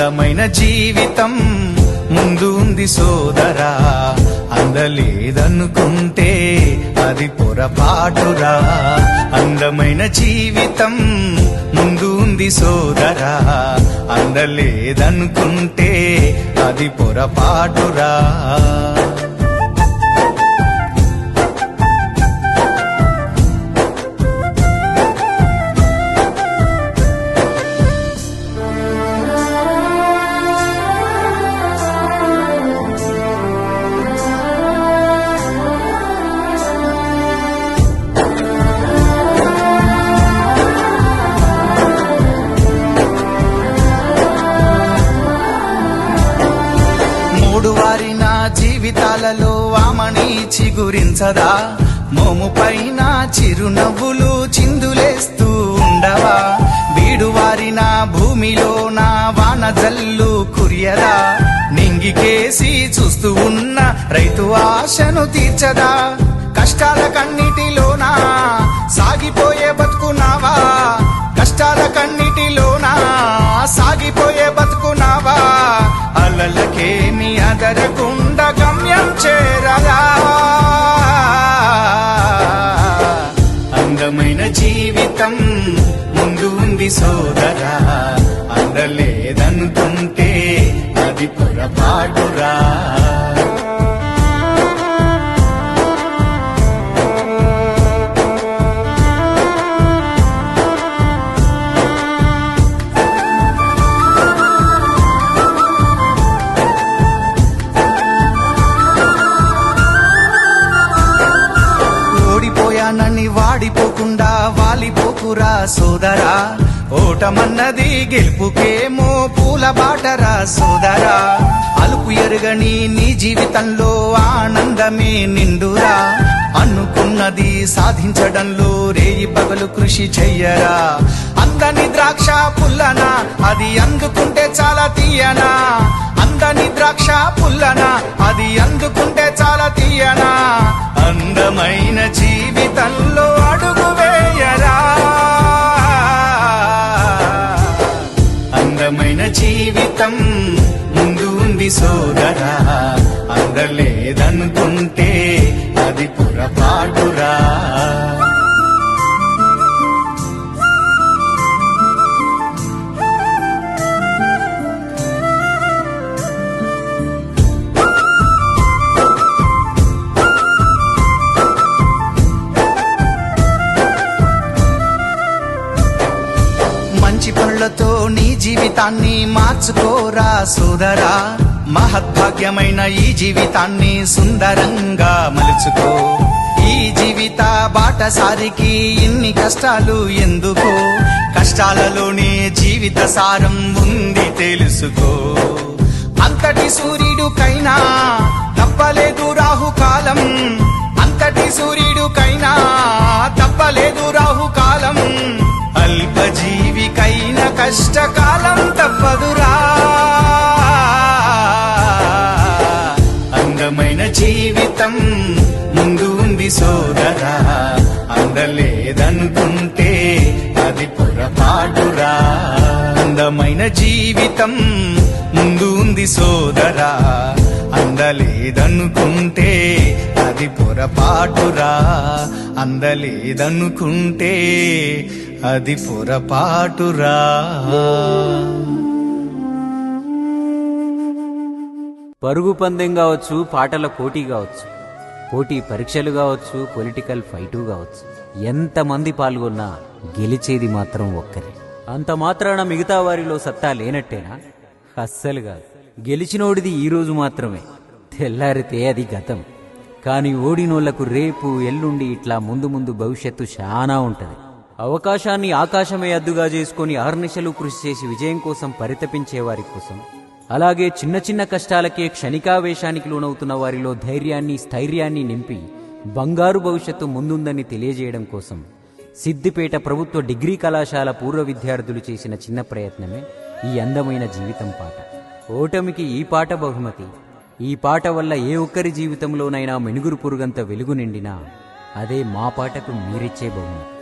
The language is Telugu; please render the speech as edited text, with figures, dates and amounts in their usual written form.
అందమైన జీవితం ముందు ఉంది సోదరా, అందలేదనుకుంటే అది పొరపాటురా. అందమైన జీవితం ముందు ఉంది సోదరా, అందలేదనుకుంటే అది పొరపాటురా. వారిన జీవితాలలో ఆమని చిగురించదా, మోము పైన చిరునవ్వులు చిందులేస్తూ ఉండవా. బీడువారిన భూమిలోన వాన జల్లు కురియదా, నింగికేసి చూస్తూ ఉన్న రైతు ఆశను తీర్చదా. కష్టాల కన్నిటిలోన సాగిపోయే బతుకున్నావా, కష్టాల కన్నిటిలోన సాగిపోయే బతుకున్నావా. అలలకేమి అదరకుండా గమ్యం చేరదా. అందమైన జీవితం ముందు ఉంది సోదరా, అందలేదనుకుంటే అది పొరపాటురా. నన్ను వాడిపోకుండా వాలిపోకురా సోదరా, ఓటమన్నది గెలుపుకేమో పూల బాటరా సోదరా. అలుపు ఎరుగని నీ జీవితంలో ఆనందమే నిండురా, అనుకున్నది సాధించడంలో రేయి పగలు కృషి చెయ్యరా. అందని ద్రాక్ష పుల్లనా, అది అందుకుంటే చాలా తీయనా. అందని ద్రాక్ష పుల్లనా, అది అందుకుంటే చాలా తీయనా. అందమైన జీవితంలో అడుగు వేయరా. అందమైన జీవితం ముందు ఉంది సోదరా, అందలేదనుకుంటే అది పొరపాటురా. మంచి పనులతో నీ జీవితాన్ని మార్చుకోరా సోదరా, మహద్భాగ్యమైన ఈ జీవితాన్ని సుందరంగా మలుచుకో. ఈ జీవిత బాటసారికి ఇన్ని కష్టాలు ఎందుకో, కష్టాలలోనే జీవిత సారం ఉంది తెలుసుకో. అంతటి సూర్యుడికైనా తప్పలేదు రాహుకాలం, అంతటి సూర్యుడికైనా తప్పలేదు రాహుకాలం. అల్పజీవికైన కష్టకాలం తప్పదురా. అందమైన జీవితం ముందు ఉంది సోదరా, అందలేదనుకుంటే అది పొరపాటురా. అందమైన జీవితం ముందు ఉంది సోదరా, అందలేదనుకుంటే అది పొరపాటురా. అందలేదనుకుంటే అది పొరపాటురా. పరుగు పందెం కావచ్చు, పాటల పోటీ కావచ్చు, పోటీ పరీక్షలు కావచ్చు, పొలిటికల్ ఫైటు కావచ్చు, ఎంతమంది పాల్గొన్నా గెలిచేది మాత్రం ఒక్కరే. అంత మాత్రాన మిగతా వారిలో సత్తా లేనట్టేనా? అస్సలు కాదు. గెలిచినోడిది ఈరోజు మాత్రమే, తెల్లారితే అది గతం. కానీ ఓడినోళ్లకు రేపు ఎల్లుండి ఇట్లా ముందు ముందు భవిష్యత్తు చాలా ఉంటది. అవకాశాన్ని ఆకాశమే అద్దుగా చేసుకుని అహర్నిశలు కృషి చేసి విజయం కోసం పరితపించే వారి కోసం, అలాగే చిన్న చిన్న కష్టాలకే క్షణికావేశానికి లోనవుతున్న వారిలో ధైర్యాన్ని స్థైర్యాన్ని నింపి బంగారు భవిష్యత్తు ముందుందని తెలియజేయడం కోసం సిద్దిపేట ప్రభుత్వ డిగ్రీ కళాశాల పూర్వ విద్యార్థులు చేసిన చిన్న ప్రయత్నమే ఈ అందమైన జీవితం పాట. ఓటమికి ఈ పాట బహుమతి. ఈ పాట వల్ల ఏ ఒక్కరి జీవితంలోనైనా మెనుగురు పురుగంత వెలుగు నిండినా అదే మా పాటకు మీరిచ్చే బహుమతి.